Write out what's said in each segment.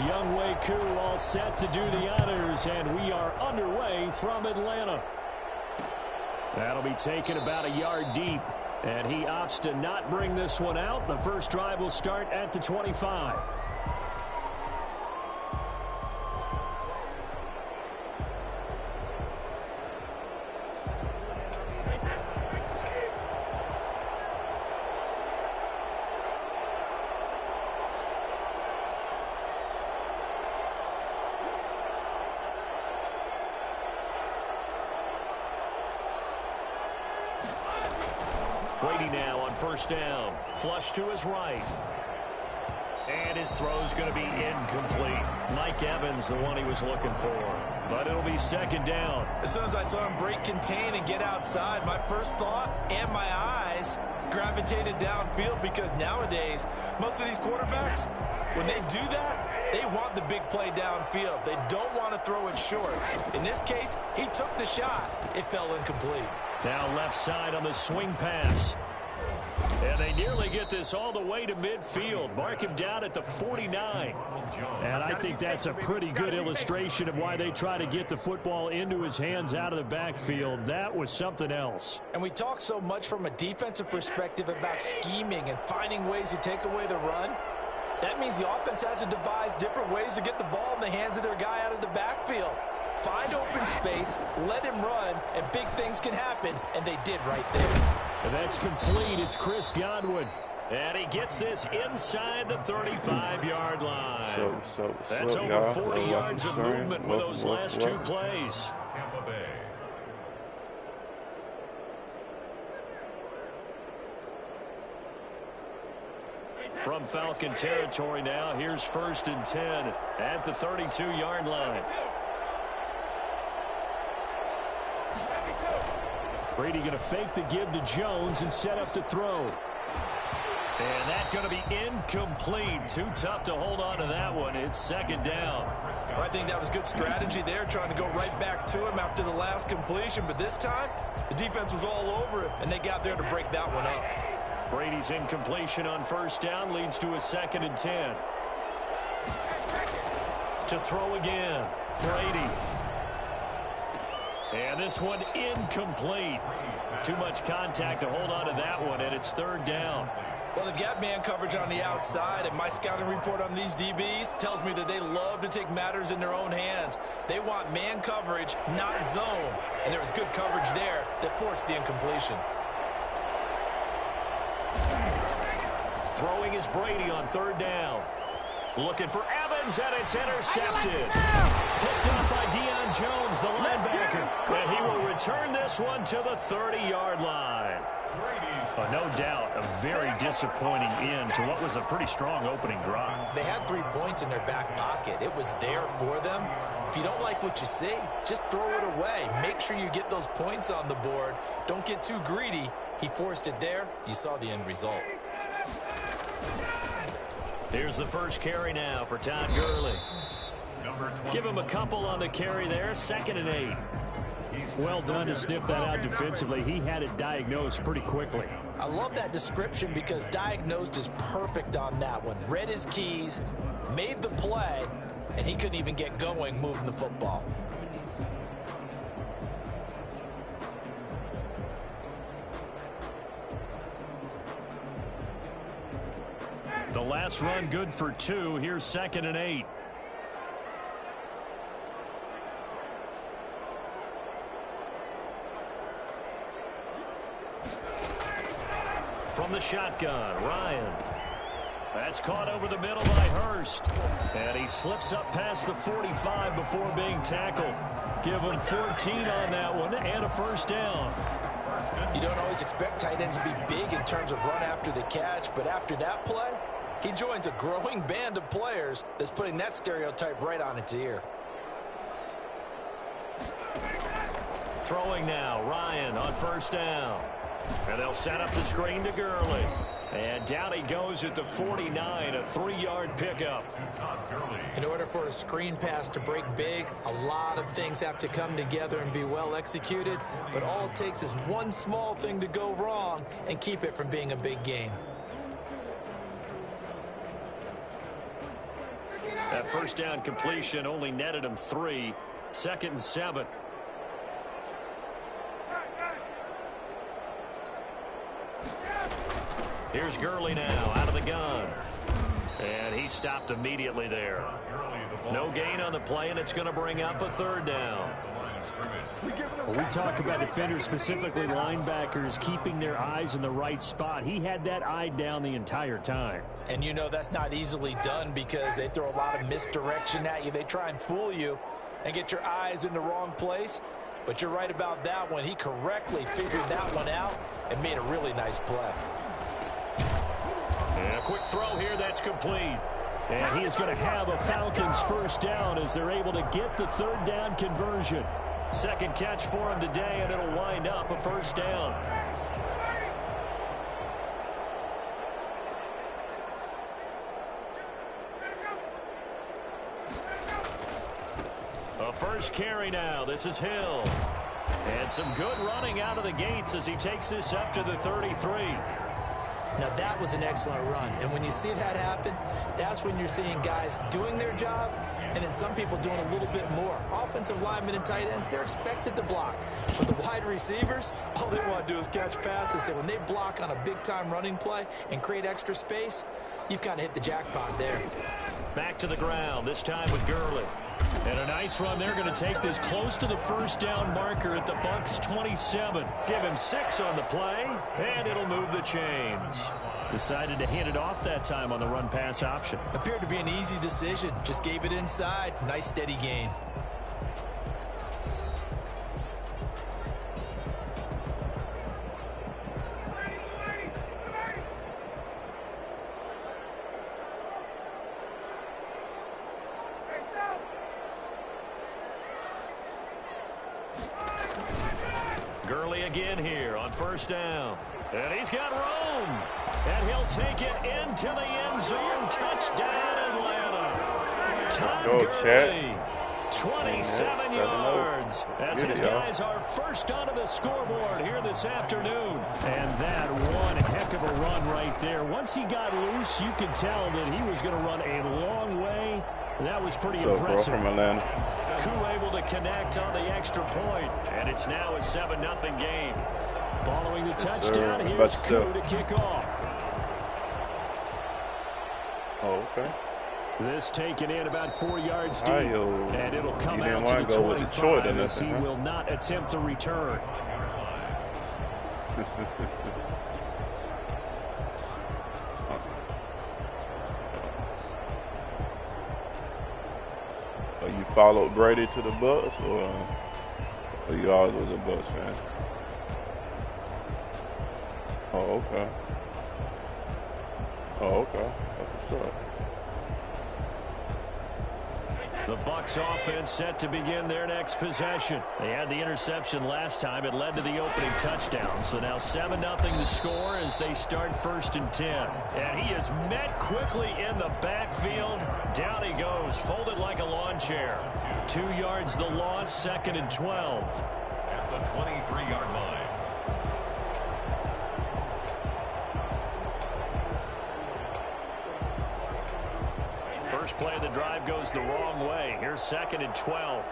Young Wei Koo all set to do the honors, and we are underway from Atlanta. That'll be taken about a yard deep, and he opts to not bring this one out. The first drive will start at the 25. Brady now on first down. Flush to his right. And his throw's going to be incomplete. Mike Evans, the one he was looking for. But it'll be second down. As soon as I saw him break contain and get outside, my first thought and my eyes gravitated downfield, because nowadays, most of these quarterbacks, when they do that, they want the big play downfield. They don't want to throw it short. In this case, he took the shot. It fell incomplete. Now left side on the swing pass. And they nearly get this all the way to midfield. Mark him down at the 49. And I think that's a pretty good illustration of why they try to get the football into his hands out of the backfield. That was something else. And we talk so much from a defensive perspective about scheming and finding ways to take away the run. That means the offense has to devise different ways to get the ball in the hands of their guy out of the backfield. Find open space, let him run, and big things can happen, and they did right there. And that's complete. It's Chris Godwin. And he gets this inside the 35-yard line. That's over 40 yards of movement with those last two plays. Tampa Bay. From Falcon territory now, here's 1st and 10 at the 32-yard line. Brady going to fake the give to Jones and set up to throw. And that's going to be incomplete. Too tough to hold on to that one. It's second down. Well, I think that was good strategy there, trying to go right back to him after the last completion. But this time, the defense was all over it, and they got there to break that one up. Brady's incompletion on first down leads to a 2nd and 10. To throw again. Brady. And this one incomplete. Too much contact to hold on to that one, and it's 3rd down. Well, they've got man coverage on the outside, and my scouting report on these DBs tells me that they love to take matters in their own hands. They want man coverage, not zone. And there was good coverage there that forced the incompletion. Throwing is Brady on 3rd down. Looking for Evans, and it's intercepted. Picked up by Deion Jones, the linebacker. And he will return this one to the 30-yard line. No doubt a very disappointing end to what was a pretty strong opening drive. They had 3 points in their back pocket. It was there for them. If you don't like what you see, just throw it away. Make sure you get those points on the board. Don't get too greedy. He forced it there. You saw the end result. Here's the first carry now for Todd Gurley. Give him a couple on the carry there. 2nd and 8. Well done to sniff that out defensively. He had it diagnosed pretty quickly. I love that description because diagnosed is perfect on that one. Read his keys, made the play, and he couldn't even get going moving the football. The last run good for 2. Here's 2nd and 8. From the shotgun, Ryan. That's caught over the middle by Hurst. And he slips up past the 45 before being tackled. Give him 14 on that one and a first down. You don't always expect tight ends to be big in terms of run after the catch, but after that play, he joins a growing band of players that's putting that stereotype right on its ear. Throwing now, Ryan on first down. And they'll set up the screen to Gurley. And down he goes at the 49, a 3-yard pickup. In order for a screen pass to break big, a lot of things have to come together and be well executed. But all it takes is one small thing to go wrong and keep it from being a big game. That first down completion only netted him 3. 2nd and 7. Here's Gurley now out of the gun. And he stopped immediately there. No gain on the play, and it's going to bring up a 3rd down. Well, we talk about defenders, specifically linebackers, keeping their eyes in the right spot. He had that eye down the entire time. And you know that's not easily done because they throw a lot of misdirection at you. They try and fool you and get your eyes in the wrong place. But you're right about that one. He correctly figured that one out and made a really nice play. And a quick throw here that's complete. And he is going to have a Falcons first down as they're able to get the 3rd down conversion. 2nd catch for him today, and it'll wind up a 1st down. A first carry now. This is Hill. And some good running out of the gates as he takes this up to the 33. Now, that was an excellent run. And when you see that happen, that's when you're seeing guys doing their job and then some people doing a little bit more. Offensive linemen and tight ends, they're expected to block. But the wide receivers, all they want to do is catch passes. So when they block on a big-time running play and create extra space, you've kind of hit the jackpot there. Back to the ground, this time with Gurley. And a nice run. They're going to take this close to the 1st down marker at the Bucs 27. Give him 6 on the play, and it'll move the chains. Decided to hand it off that time on the run-pass option. Appeared to be an easy decision. Just gave it inside. Nice steady gain. Gurley again here on 1st down. And he's got room. And he'll take it into the end zone. Touchdown, Atlanta. Todd Gurley, 27 yards. As his guys are first onto the scoreboard here this afternoon. And that one heck of a run right there. Once he got loose, you could tell that he was going to run a long way. That was pretty impressive. Koo able to connect on the extra point, and it's now a 7-0 game. Following the touchdown, here's Koo to kick off. Oh, okay. This taken in about 4 yards deep, and it'll come out to the 25 as he will not attempt to return. You followed Brady to the bus, or you always was a Bucs fan? Oh, okay. Oh, okay. That's what's up. The Bucs offense set to begin their next possession. They had the interception last time. It led to the opening touchdown. So now 7-0 the score as they start 1st and 10. And he is met quickly in the backfield. Down he goes, folded like a lawn chair. 2 yards the loss, 2nd and 12. At the 23-yard line. First play of the drive goes the wrong way. Here's 2nd and 12.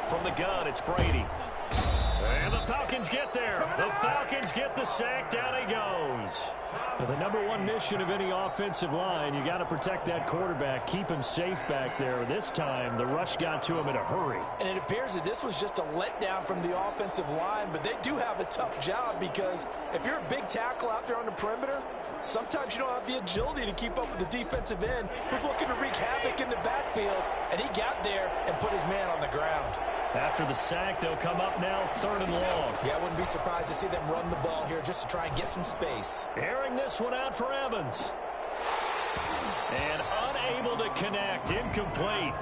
From the gun, it's Brady. And the Falcons get there. The Falcons get the sack. Down he goes. Well, the number one mission of any offensive line, you got to protect that quarterback, keep him safe back there. This time, the rush got to him in a hurry. And it appears that this was just a letdown from the offensive line, but they do have a tough job because if you're a big tackle out there on the perimeter, sometimes you don't have the agility to keep up with the defensive end who's looking to wreak havoc in the backfield, and he got there and put his man on the ground. After the sack, they'll come up now 3rd and long. Yeah, I wouldn't be surprised to see them run the ball here just to try and get some space. Airing this one out for Evans. And unable to connect. Incomplete.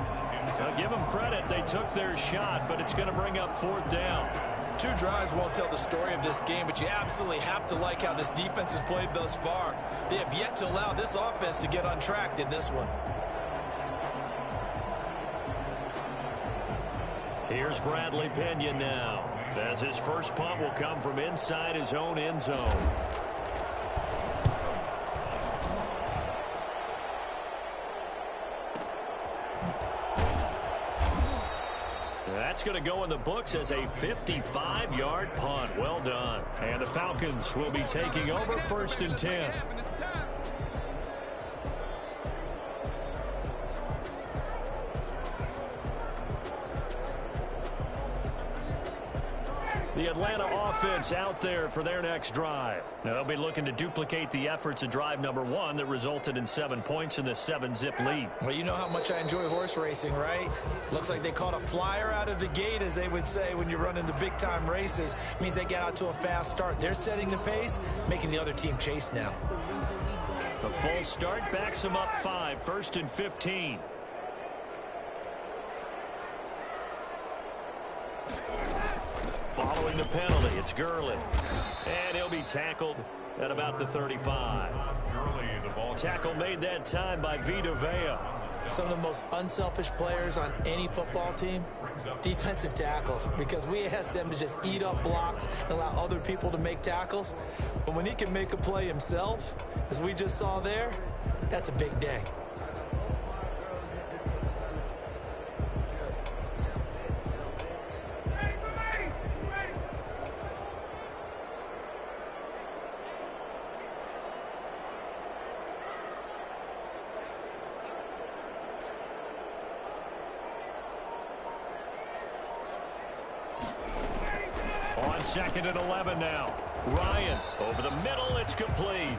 Now, give them credit. They took their shot, but it's going to bring up 4th down. 2 drives won't tell the story of this game, but you absolutely have to like how this defense has played thus far. They have yet to allow this offense to get untracked in this one. Here's Bradley Pinion now, as his first punt will come from inside his own end zone. that's going to go in the books as a 55-yard punt. Well done. And the Falcons will be taking over 1st and 10. The Atlanta offense out there for their next drive. Now they'll be looking to duplicate the efforts of drive number 1 that resulted in 7 points in the 7-zip lead. Well, you know how much I enjoy horse racing, right? Looks like they caught a flyer out of the gate, as they would say when you're running the big-time races. It means they get out to a fast start. They're setting the pace, making the other team chase now. The full start backs them up 5, 1st and 15. Following the penalty, it's Gurley. And he'll be tackled at about the 35. Tackle made that time by Vita Vea. Some of the most unselfish players on any football team, defensive tackles, because we ask them to just eat up blocks and allow other people to make tackles. But when he can make a play himself, as we just saw there, that's a big day. On 2nd and 11 now. Ryan over the middle. It's complete.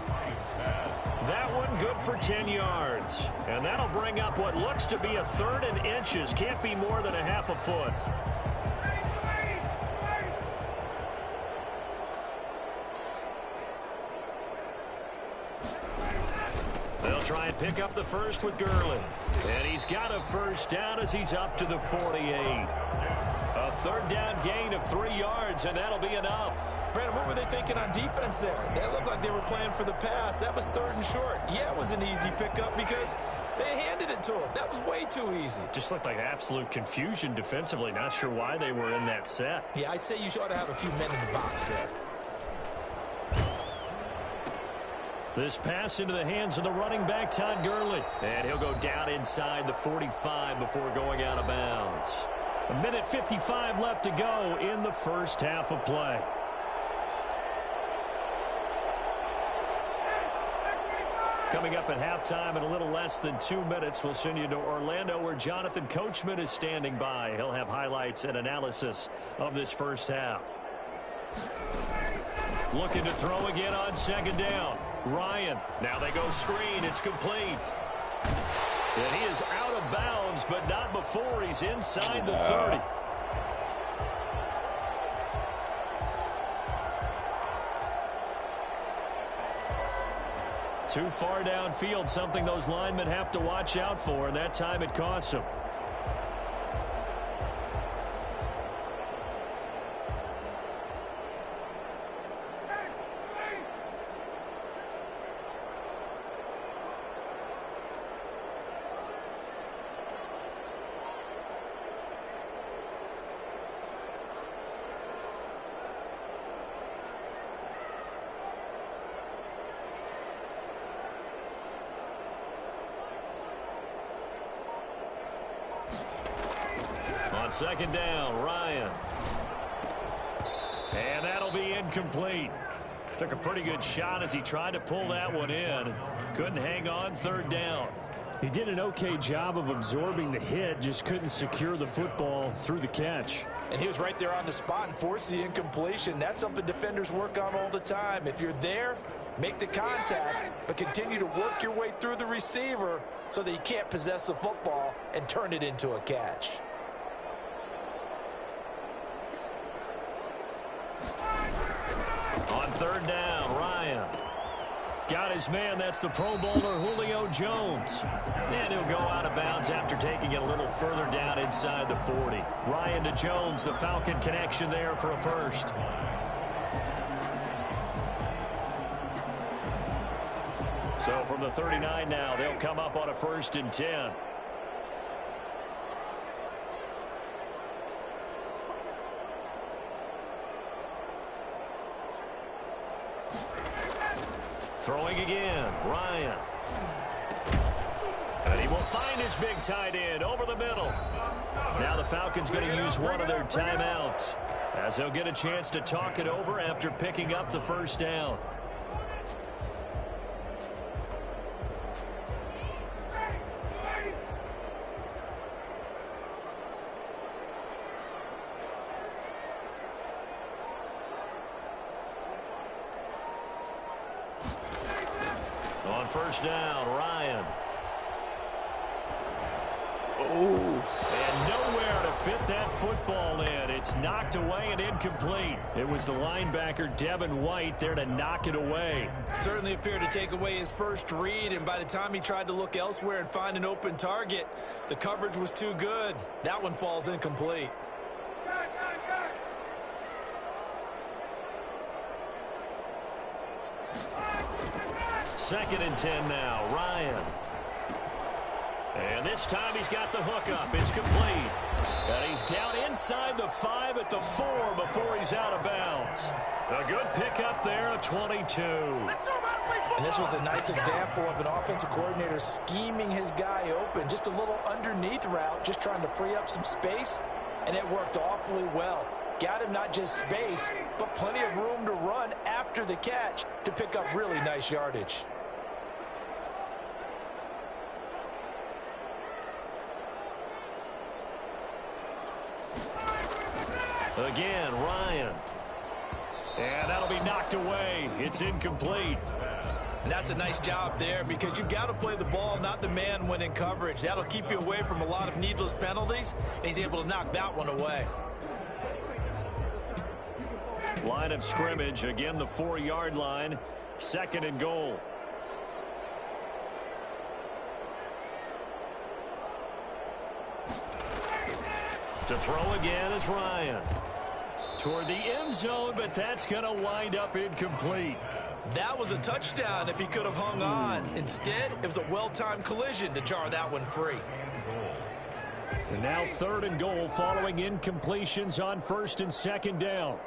That one good for 10 yards. And that'll bring up what looks to be a 3rd and inches. Can't be more than a half a foot. They'll try and pick up the first with Gurley. And he's got a first down as he's up to the 48. A 3rd down gain of 3 yards, and that'll be enough. Brandon, what were they thinking on defense there? They looked like they were playing for the pass. That was 3rd and short. Yeah, it was an easy pickup because they handed it to him. That was way too easy. Just looked like absolute confusion defensively. Not sure why they were in that set. Yeah, I'd say you ought to have a few men in the box there. This pass into the hands of the running back, Todd Gurley. And he'll go down inside the 45 before going out of bounds. 1:55 left to go in the first half of play. Coming up at halftime in a little less than 2 minutes, we'll send you to Orlando where Jonathan Coachman is standing by. He'll have highlights and analysis of this first half. Looking to throw again on 2nd down. Ryan. Now they go screen. It's complete. And he is out of bounds, but not before he's inside the 30. Too far downfield, something those linemen have to watch out for, and that time it costs them. On 2nd down, Ryan. And that'll be incomplete. Took a pretty good shot as he tried to pull that one in. Couldn't hang on 3rd down. He did an okay job of absorbing the hit, just couldn't secure the football through the catch. And he was right there on the spot and forced the incompletion. That's something defenders work on all the time. If you're there, make the contact, but continue to work your way through the receiver so that you can't possess the football and turn it into a catch. On 3rd down, Ryan. Got his man. That's the Pro Bowler Julio Jones. And he'll go out of bounds after taking it a little further down inside the 40. Ryan to Jones, the Falcon connection there for a first. So from the 39 now, they'll come up on a 1st and 10. Throwing again, Ryan. And he will find his big tight end over the middle. Now the Falcons going to use one of their timeouts, as they'll get a chance to talk it over after picking up the first down. On first down, Ryan. And nowhere to fit that football in. It's knocked away and incomplete. It was the linebacker, Devin White, there to knock it away. Certainly appeared to take away his first read, and by the time he tried to look elsewhere and find an open target, the coverage was too good. That one falls incomplete. Second and 10 now, Ryan. And this time he's got the hook up. It's complete. And he's down inside the 5 at the 4 before he's out of bounds. A good pickup there, a 22. And this was a nice example of an offensive coordinator scheming his guy open. Just a little underneath route, just trying to free up some space, and it worked awfully well. Got him not just space, but plenty of room to run after the catch to pick up really nice yardage. Again, Ryan. And that'll be knocked away. It's incomplete. And that's a nice job there, because you've got to play the ball, not the man when in coverage. That'll keep you away from a lot of needless penalties, and he's able to knock that one away. Line of scrimmage, again the 4-yard line. Second and goal. To throw again is Ryan. Toward the end zone, but that's going to wind up incomplete. That was a touchdown if he could have hung on. Instead, it was a well-timed collision to jar that one free. And now third and goal following incompletions on first and second down.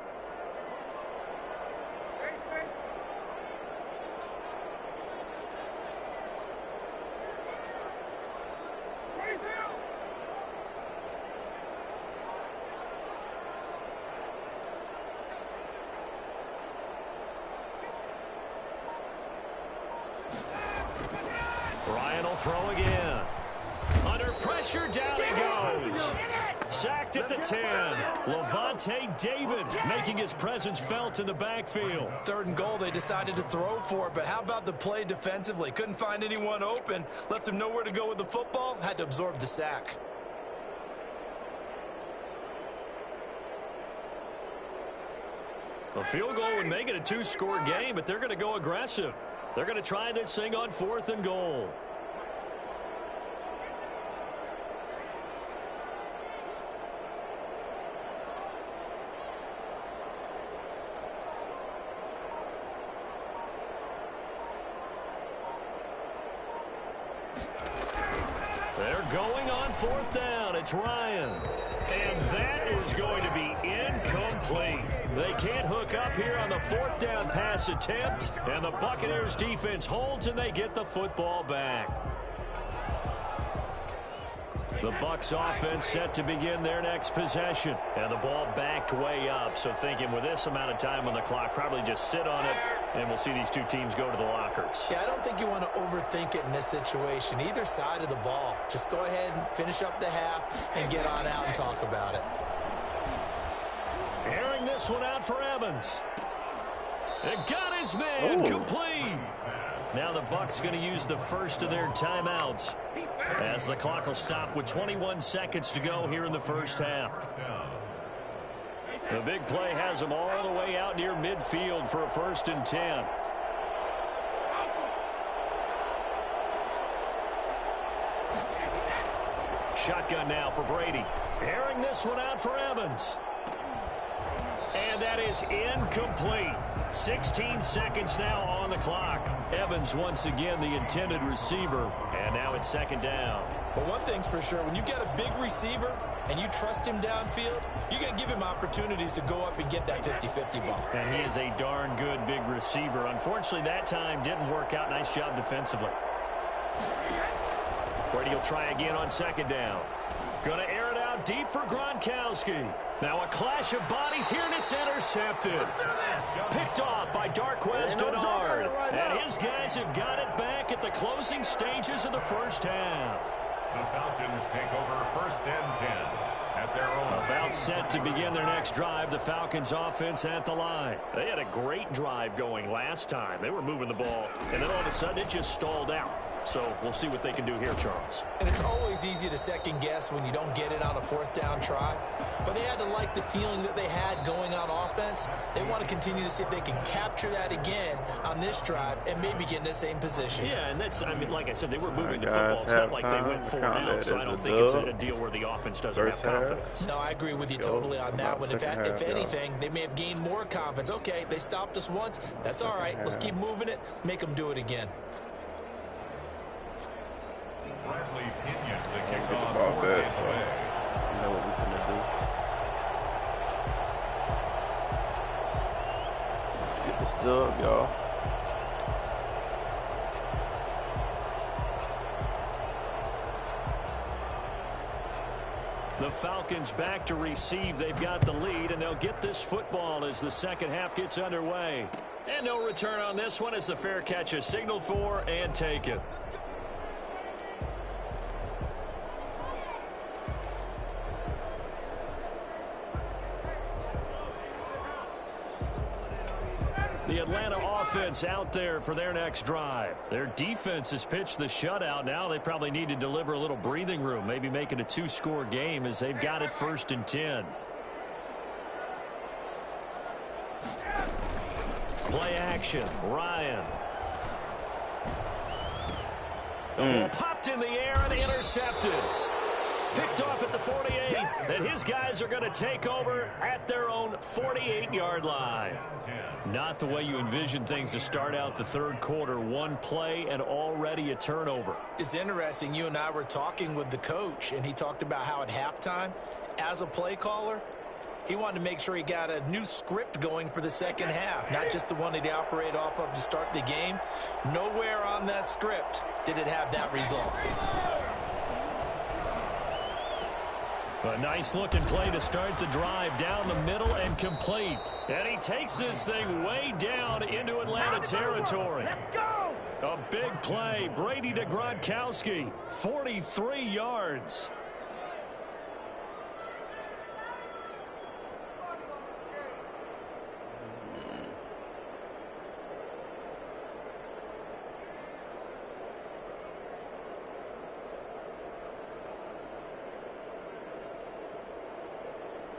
Ryan will throw again. Under pressure, down he goes. Sacked at the 10. Levante David making his presence felt in the backfield. Third and goal, they decided to throw for it, but how about the play defensively? Couldn't find anyone open, left him nowhere to go with the football, had to absorb the sack. A field goal would make it a 2-score game, but they're going to go aggressive. They're going to try this thing on fourth and goal. They're going on fourth down. It's Ryan. And that is going to be incomplete. They can't hook up here on the fourth down pass attempt. And the Buccaneers defense holds and they get the football back. The Bucs offense set to begin their next possession. And the ball backed way up. So thinking with this amount of time on the clock, probably just sit on it. And we'll see these two teams go to the lockers. Yeah, I don't think you want to overthink it in this situation. Either side of the ball. Just go ahead and finish up the half and get on out and talk about it. Airing this one out for Evans. And got his man complete. Now the Bucs going to use the first of their timeouts, as the clock will stop with 21 seconds to go here in the first half. The big play has them all the way out near midfield for a 1st and 10. Shotgun now for Brady. Airing this one out for Evans. And that is incomplete. 16 seconds now on the clock. Evans once again the intended receiver. And now it's second down. Well, one thing's for sure. When you get a big receiver and you trust him downfield, you're going to give him opportunities to go up and get that 50-50 ball. And he is a darn good big receiver. Unfortunately, that time didn't work out. Nice job defensively. Brady will try again on second down. Going to air it out deep for Gronkowski. Now a clash of bodies here, and it's intercepted. Picked off by Darquez Denard. And his guys have got it back at the closing stages of the first half. The Falcons take over 1st and 10 at their own. About set to begin their next drive, the Falcons offense at the line. They had a great drive going last time. They were moving the ball, and then all of a sudden it just stalled out. So we'll see what they can do here, Charles. And it's always easy to second guess when you don't get it on a 4th down try. But they had to like the feeling that they had going on offense. They want to continue to see if they can capture that again on this drive and maybe get in the same position. Yeah, and that's, I mean, like I said, they were moving the football. It's not like they went 4 out, so I don't think it's a deal where the offense doesn't have confidence. No, I agree with you totally on that one. If anything, they may have gained more confidence. Okay, they stopped us once. That's all right. Let's keep moving it, make them do it again. Bradley Pinion, the kickoff for Tampa Bay. You know what we're going to do. Let's get this dub, y'all. The Falcons back to receive. They've got the lead, and they'll get this football as the second half gets underway. And no return on this one as the fair catch is signaled for and taken. The Atlanta offense out there for their next drive. Their defense has pitched the shutout. Now they probably need to deliver a little breathing room, maybe make it a 2-score game as they've got it 1st and 10. Play action. Ryan. The ball popped in the air and intercepted. Picked off at the 48, and his guys are going to take over at their own 48-yard line. Not the way you envision things to start out the third quarter. One play and already a turnover. It's interesting. You and I were talking with the coach, and he talked about how at halftime, as a play caller, he wanted to make sure he got a new script going for the second half, not just the one that he operated off of to start the game. Nowhere on that script did it have that result. A nice-looking play to start the drive down the middle and complete. And he takes this thing way down into Atlanta territory. Let's go! A big play. Brady to Gronkowski. 43 yards.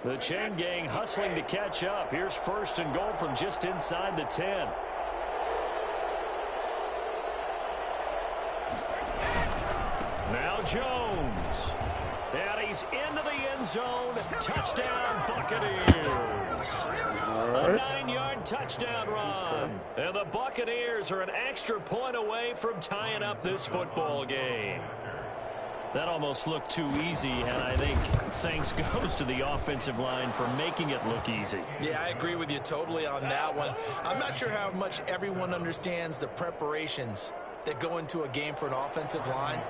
The chain gang hustling to catch up. Here's 1st and goal from just inside the 10. Now Jones. And he's into the end zone. Touchdown, Buccaneers. A 9-yard touchdown run. And the Buccaneers are an extra point away from tying up this football game. That almost looked too easy, and I think thanks goes to the offensive line for making it look easy. Yeah, I agree with you totally on that one. I'm not sure how much everyone understands the preparations that go into a game for an offensive line,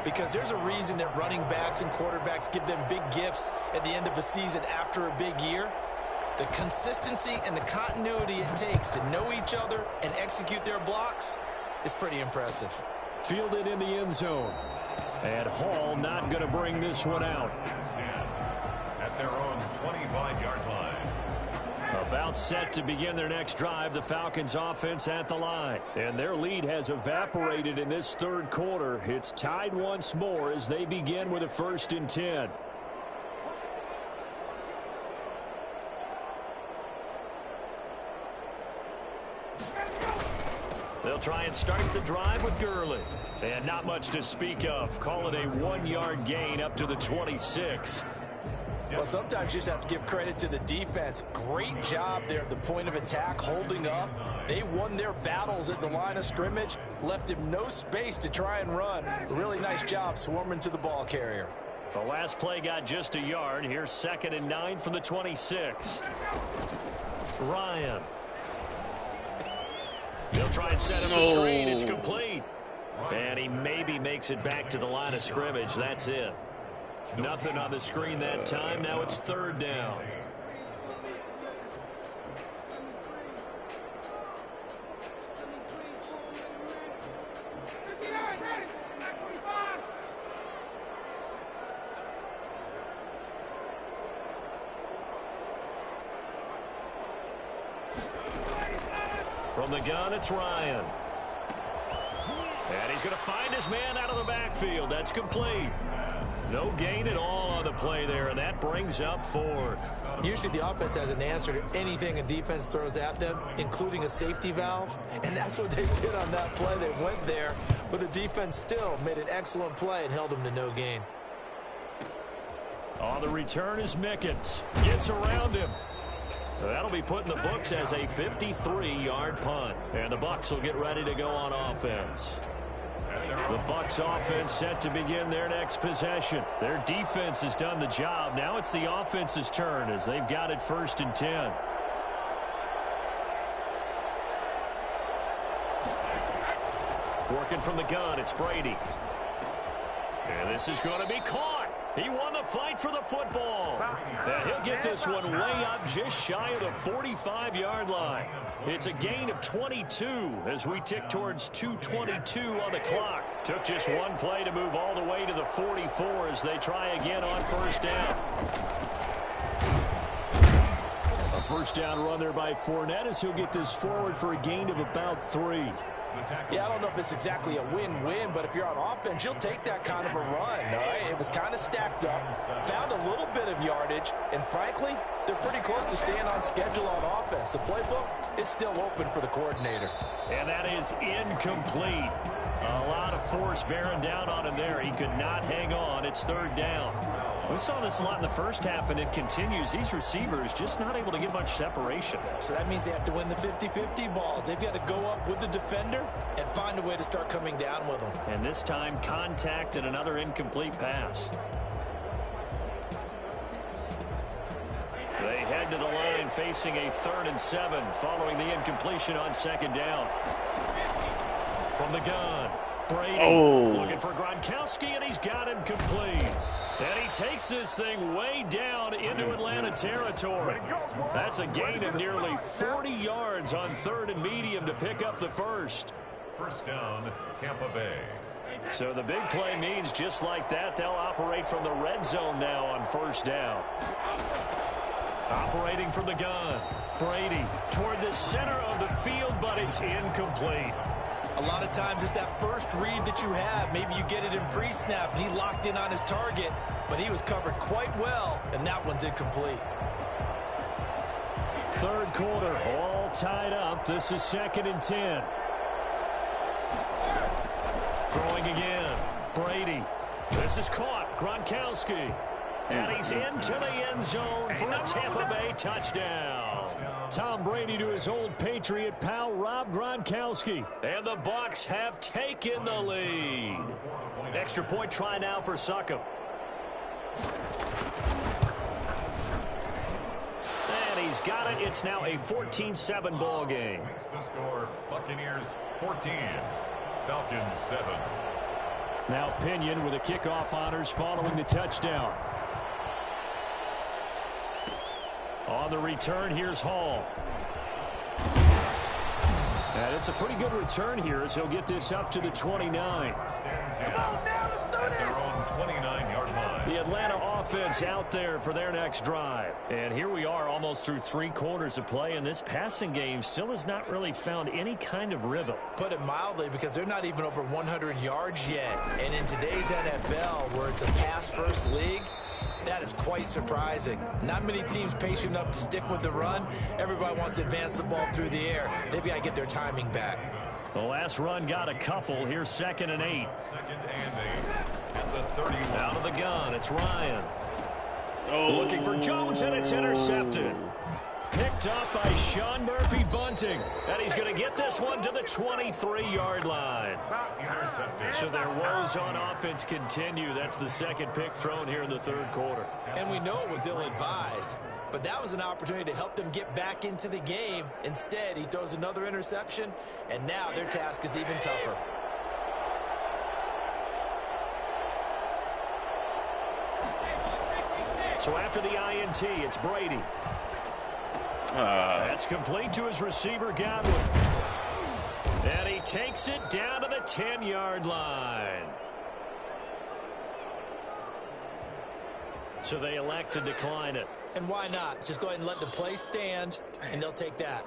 because there's a reason that running backs and quarterbacks give them big gifts at the end of the season after a big year. The consistency and the continuity it takes to know each other and execute their blocks is pretty impressive. Fielded in the end zone. And Hall not going to bring this one out. At their own 25-yard line. About set to begin their next drive, the Falcons offense at the line. And their lead has evaporated in this third quarter. It's tied once more as they begin with a 1st and 10. They'll try and start the drive with Gurley. And not much to speak of. Call it a 1-yard gain up to the 26. Well, sometimes you just have to give credit to the defense. Great job there at the point of attack, holding up. They won their battles at the line of scrimmage, left him no space to try and run. Really nice job swarming to the ball carrier. The last play got just a yard. Here's 2nd and 9 from the 26. Ryan. They'll try and set up the screen. It's complete. And he maybe makes it back to the line of scrimmage. That's it. Nothing on the screen that time. Now it's third down. From the gun, it's Ryan. And he's going to find his man out of the backfield. That's complete. No gain at all on the play there, and that brings up fourth. Usually the offense has an answer to anything a defense throws at them, including a safety valve. And that's what they did on that play. They went there, but the defense still made an excellent play and held them to no gain. On the return is Mickens. Gets around him. That'll be put in the books as a 53-yard punt. And the Bucs will get ready to go on offense. The Bucs offense set to begin their next possession. Their defense has done the job. Now it's the offense's turn as they've got it 1st and 10. Working from the gun, it's Brady. And this is going to be caught. He won the fight for the football. And he'll get this one way up just shy of the 45-yard line. It's a gain of 22 as we tick towards 2:22 on the clock. Took just one play to move all the way to the 44 as they try again on 1st down. A 1st down run there by Fournette as he'll get this forward for a gain of about 3. Yeah, I don't know if it's exactly a win-win, but if you're on offense, you'll take that kind of a run, all right? It was kind of stacked up, found a little bit of yardage, and frankly, they're pretty close to staying on schedule on offense. The playbook is still open for the coordinator. And that is incomplete. A lot of force bearing down on him there. He could not hang on. It's 3rd down. We saw this a lot in the first half, and it continues. These receivers just not able to get much separation. So that means they have to win the 50-50 balls. They've got to go up with the defender and find a way to start coming down with them. And this time, contact and another incomplete pass. They head to the line facing a 3rd and 7 following the incompletion on 2nd down. From the gun, Brady looking for Gronkowski, and he's got him complete. And he takes this thing way down into Atlanta territory. That's a gain of nearly 40 yards on 3rd and medium to pick up the first. 1st down, Tampa Bay. So the big play means just like that, they'll operate from the red zone now on 1st down. Operating from the gun, Brady toward the center of the field, but it's incomplete. A lot of times it's that first read that you have. Maybe you get it in pre-snap, and he locked in on his target, but he was covered quite well, and that one's incomplete. 3rd quarter, all tied up. This is 2nd and 10. Throwing again, Brady. This is caught, Gronkowski. And he's into the end zone for a Tampa Bay touchdown. Tom Brady to his old Patriot pal, Rob Gronkowski. And the Bucs have taken the lead. Extra point try now for Succop. And he's got it. It's now a 14-7 ball game. Makes the score Buccaneers 14, Falcons 7. Now Pinion with the kickoff honors following the touchdown. On the return, here's Hall. And it's a pretty good return here as he'll get this up to the 29. Come on now, let's do this. At their own 29-yard line. The Atlanta offense out there for their next drive. And here we are almost through 3 quarters of play, and this passing game still has not really found any kind of rhythm. Put it mildly, because they're not even over 100 yards yet. And in today's NFL, where it's a pass-first league, that is quite surprising. Not many teams patient enough to stick with the run. Everybody wants to advance the ball through the air. They've got to get their timing back. The last run got a couple. Here's 2nd and 8. 2nd and 8 at the 31. Out of the gun, it's Ryan. Looking for Jones, and it's intercepted. Picked up by Sean Murphy Bunting. And he's going to get this one to the 23-yard line. So their woes on offense continue. That's the 2nd pick thrown here in the 3rd quarter. And we know it was ill-advised, but that was an opportunity to help them get back into the game. Instead, he throws another interception, and now their task is even tougher. So after the INT, it's Brady. That's complete to his receiver, Godwin. And he takes it down to the 10-yard line. So they elect to decline it. And why not? Just go ahead and let the play stand, and they'll take that.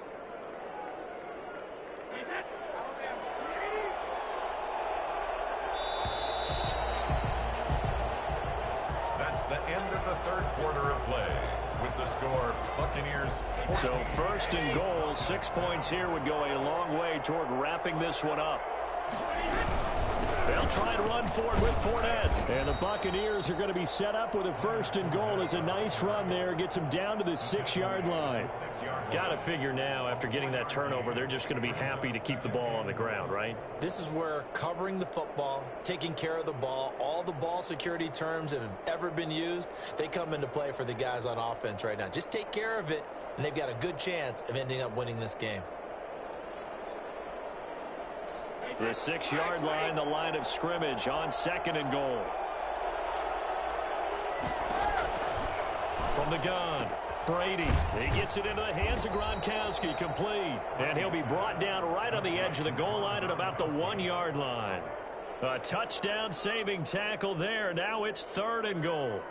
That's the end of the third quarter of play. With the score, Buccaneers 14. So first and goal, 6 points here would go a long way toward wrapping this one up. They'll try to run forward with Fournette. And the Buccaneers are going to be set up with a first and goal. It's a nice run there. Gets them down to the 6-yard line. Got to figure now, after getting that turnover, they're just going to be happy to keep the ball on the ground, right? This is where covering the football, taking care of the ball, all the ball security terms that have ever been used, they come into play for the guys on offense right now. Just take care of it, and they've got a good chance of ending up winning this game. The 6-yard line, the line of scrimmage on second and goal. From the gun, Brady. He gets it into the hands of Gronkowski, complete. And he'll be brought down right on the edge of the goal line at about the 1-yard line. A touchdown-saving tackle there. Now it's third and goal.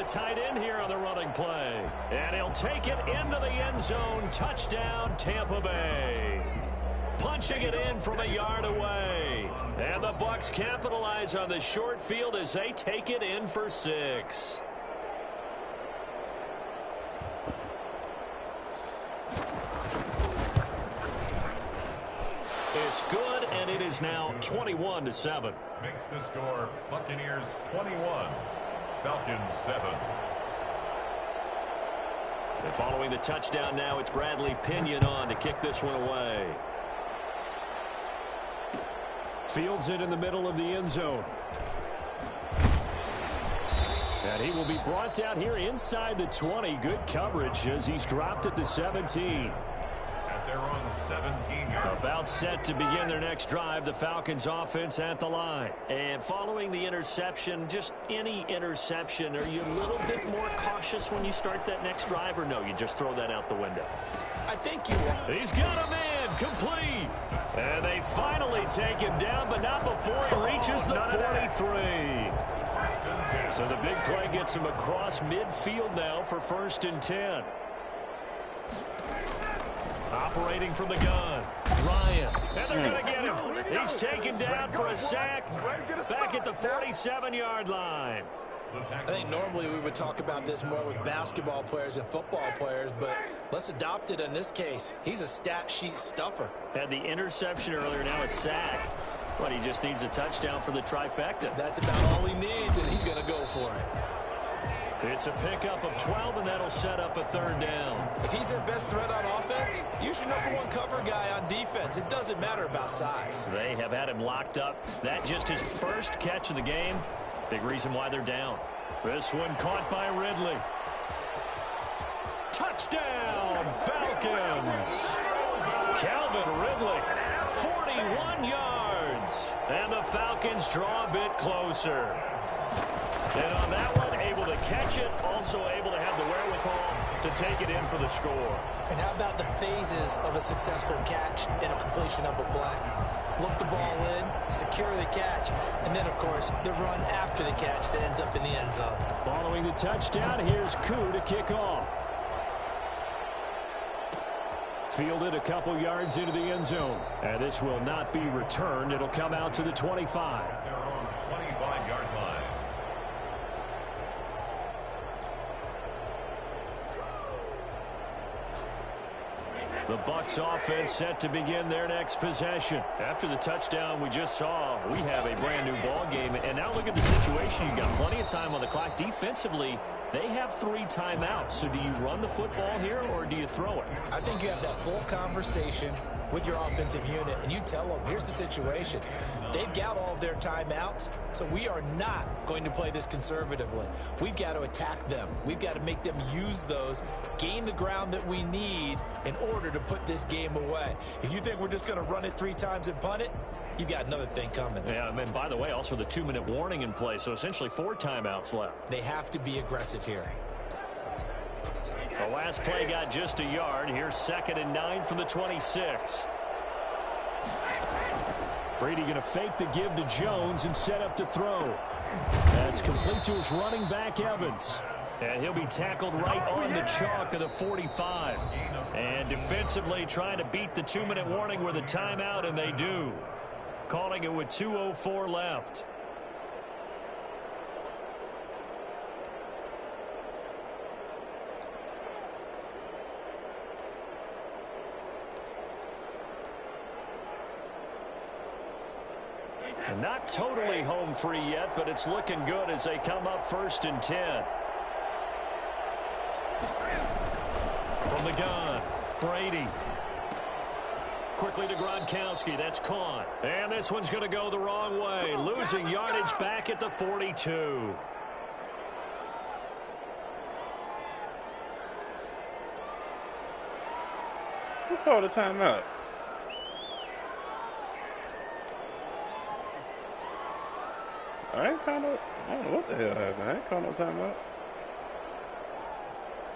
Tight end here on the running play. And he'll take it into the end zone. Touchdown, Tampa Bay. Punching it in from a yard away. And the Bucs capitalize on the short field as they take it in for 6. It's good, and it is now 21-7. Makes the score Buccaneers 21. Falcons 7. And following the touchdown now, it's Bradley Pinion on to kick this one away. Fields it in the middle of the end zone. And he will be brought down here inside the 20. Good coverage as he's dropped at the 17. At their own 17-yard. About set to begin their next drive. The Falcons offense at the line. And following the interception, just any interception, are you a little bit more cautious when you start that next drive, or no, you just throw that out the window? I think you are. He's got a man, complete. And they finally take him down, but not before he reaches the 43. So the big play gets him across midfield now for 1st and 10. Operating from the gun, Ryan. And they're going to get him. He's taken down for a sack back at the 47-yard line. I think normally we would talk about this more with basketball players and football players, but let's adopt it in this case. He's a stat sheet stuffer. Had the interception earlier, now a sack. But he just needs a touchdown for the trifecta. That's about all he needs, and he's going to go for it. It's a pickup of 12, and that'll set up a 3rd down. If he's their best threat on offense, use your #1 cover guy on defense. It doesn't matter about size. They have had him locked up. That just his first catch of the game. Big reason why they're down. This one caught by Ridley. Touchdown, Falcons. Calvin Ridley, 41 yards. And the Falcons draw a bit closer. And on that one, able to catch it, also able to have the wherewithal to take it in for the score. And how about the phases of a successful catch and a completion of a play? Look the ball in, secure the catch, and then, of course, the run after the catch that ends up in the end zone. Following the touchdown, here's Koo to kick off. Fielded a couple yards into the end zone. And this will not be returned. It'll come out to the 25. Their own 25-yard line. The Bucs offense set to begin their next possession. After the touchdown we just saw, we have a brand new ball game. And now look at the situation. You've got plenty of time on the clock. Defensively, they have 3 timeouts. So do you run the football here or do you throw it? I think you have that full conversation with your offensive unit, and you tell them, here's the situation. They've got all of their timeouts, so we are not going to play this conservatively. We've got to attack them. We've got to make them use those, gain the ground that we need in order to put this game away. If you think we're just going to run it 3 times and punt it, you've got another thing coming. Yeah, and by the way, also the 2-minute warning in play, so essentially 4 timeouts left. They have to be aggressive here. The last play got just a yard. Here's 2nd and 9 from the 26. Brady going to fake the give to Jones and set up to throw. That's complete to his running back, Evans. And he'll be tackled right on the chalk of the 45. And defensively trying to beat the 2-minute warning with a timeout, and they do. Calling it with 2:04 left. And not totally home free yet, but it's looking good as they come up 1st and 10. From the gun, Brady. Quickly to Gronkowski. That's caught. And this one's going to go the wrong way. Losing yardage back at the 42. Who called a timeout? I don't know what the hell happened. I ain't called no timeout.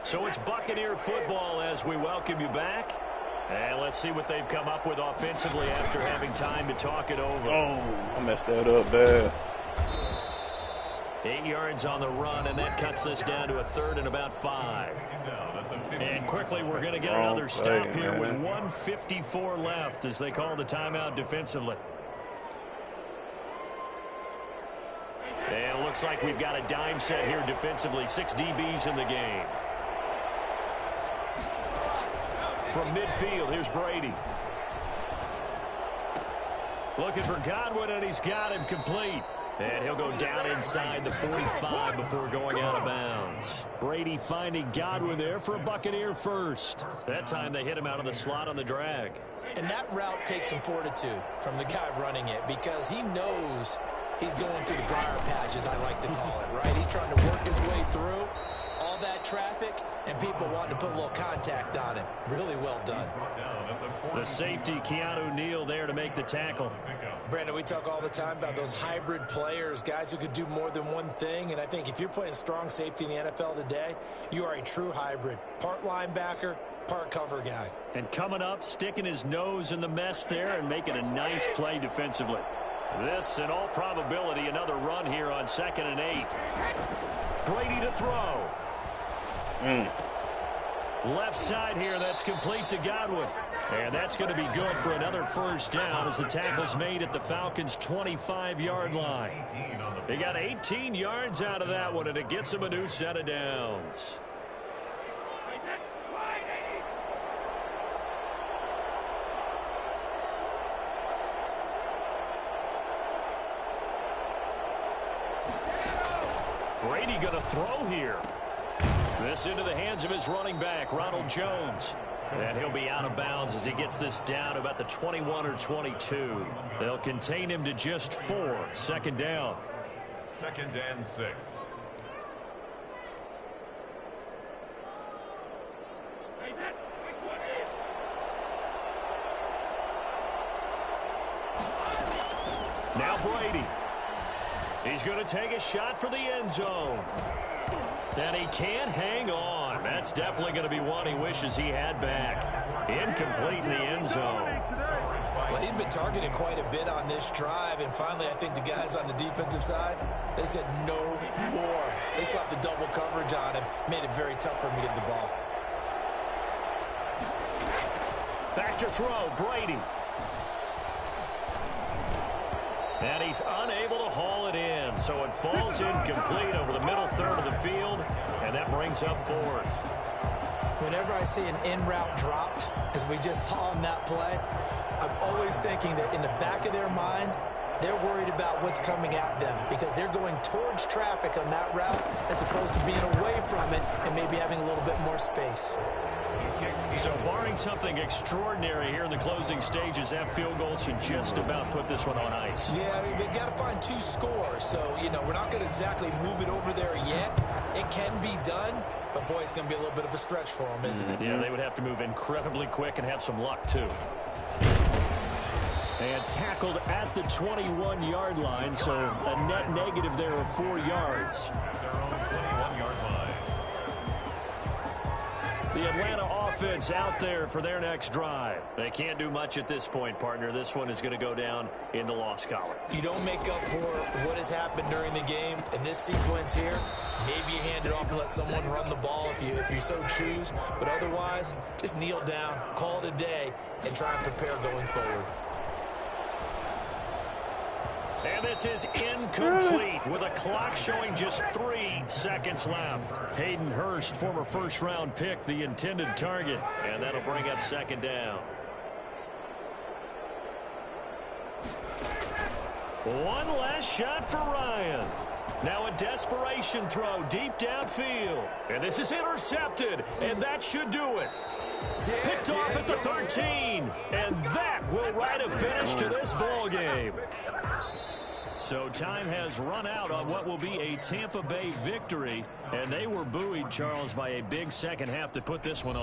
So it's Buccaneer football as we welcome you back. And let's see what they've come up with offensively after having time to talk it over. Oh, I messed that up bad. 8 yards on the run, and that cuts this down to a 3rd and about 5. And quickly, we're going to get another stop here with 1:54 left as they call the timeout defensively. And it looks like we've got a dime set here defensively. 6 DBs in the game. From midfield, here's Brady. Looking for Godwin, and he's got him complete. And he'll go down inside the 45 before going out of bounds. Brady finding Godwin there for a Buccaneer first. That time they hit him out of the slot on the drag. And that route takes some fortitude from the guy running it because he knows he's going through the briar patch, as I like to call it, right? He's trying to work his way through all that traffic, and people want to put a little contact on him. Really well done. The safety, Keanu Neal, there to make the tackle. Brandon, we talk all the time about those hybrid players, guys who could do more than one thing, and I think if you're playing strong safety in the NFL today, you are a true hybrid. Part linebacker, part cover guy. And coming up, sticking his nose in the mess there and making a nice play defensively. This, in all probability, another run here on 2nd and 8. Brady to throw. Left side here, that's complete to Godwin. And that's going to be good for another 1st down as the tackle's made at the Falcons' 25-yard line. They got 18 yards out of that one, and it gets them a new set of downs. Brady going to throw here. This into the hands of his running back, Ronald Jones. And he'll be out of bounds as he gets this down about the 21 or 22. They'll contain him to just 4. 2nd down. 2nd and 6. Now Brady. He's going to take a shot for the end zone. And he can't hang on. That's definitely going to be one he wishes he had back. Incomplete in the end zone. Well, he'd been targeted quite a bit on this drive, and finally I think the guys on the defensive side, they said no more. They slapped the double coverage on him, made it very tough for him to get the ball. Back to throw, Brady. And he's unable to haul it in, so it falls incomplete over the middle 3rd of the field, and that brings up 4th. Whenever I see an in route dropped, as we just saw in that play, I'm always thinking that in the back of their mind, they're worried about what's coming at them because they're going towards traffic on that route as opposed to being away from it and maybe having a little bit more space. So barring something extraordinary here in the closing stages, that field goal should just about put this one on ice. Yeah, we got to find 2 scores. So, you know, we're not going to exactly move it over there yet. It can be done, but, boy, it's going to be a little bit of a stretch for them, isn't it? Yeah, they would have to move incredibly quick and have some luck, too. And tackled at the 21-yard line, so a net negative there of 4 yards. Their own 21-yard line. The Atlanta offense out there for their next drive. They can't do much at this point, partner. This one is going to go down in the loss column. You don't make up for what has happened during the game in this sequence here. Maybe you hand it off and let someone run the ball if you so choose. But otherwise, just kneel down, call it a day, and try and prepare going forward. And this is incomplete with a clock showing just 3 seconds left. Hayden Hurst, former first-round pick, the intended target. And that'll bring up second down. One last shot for Ryan. Now a desperation throw deep downfield. And this is intercepted, and that should do it. Picked off at the 13, and that will write a finish to this ball game. So time has run out on what will be a Tampa Bay victory, and they were buoyed, Charles, by a big second half to put this one on.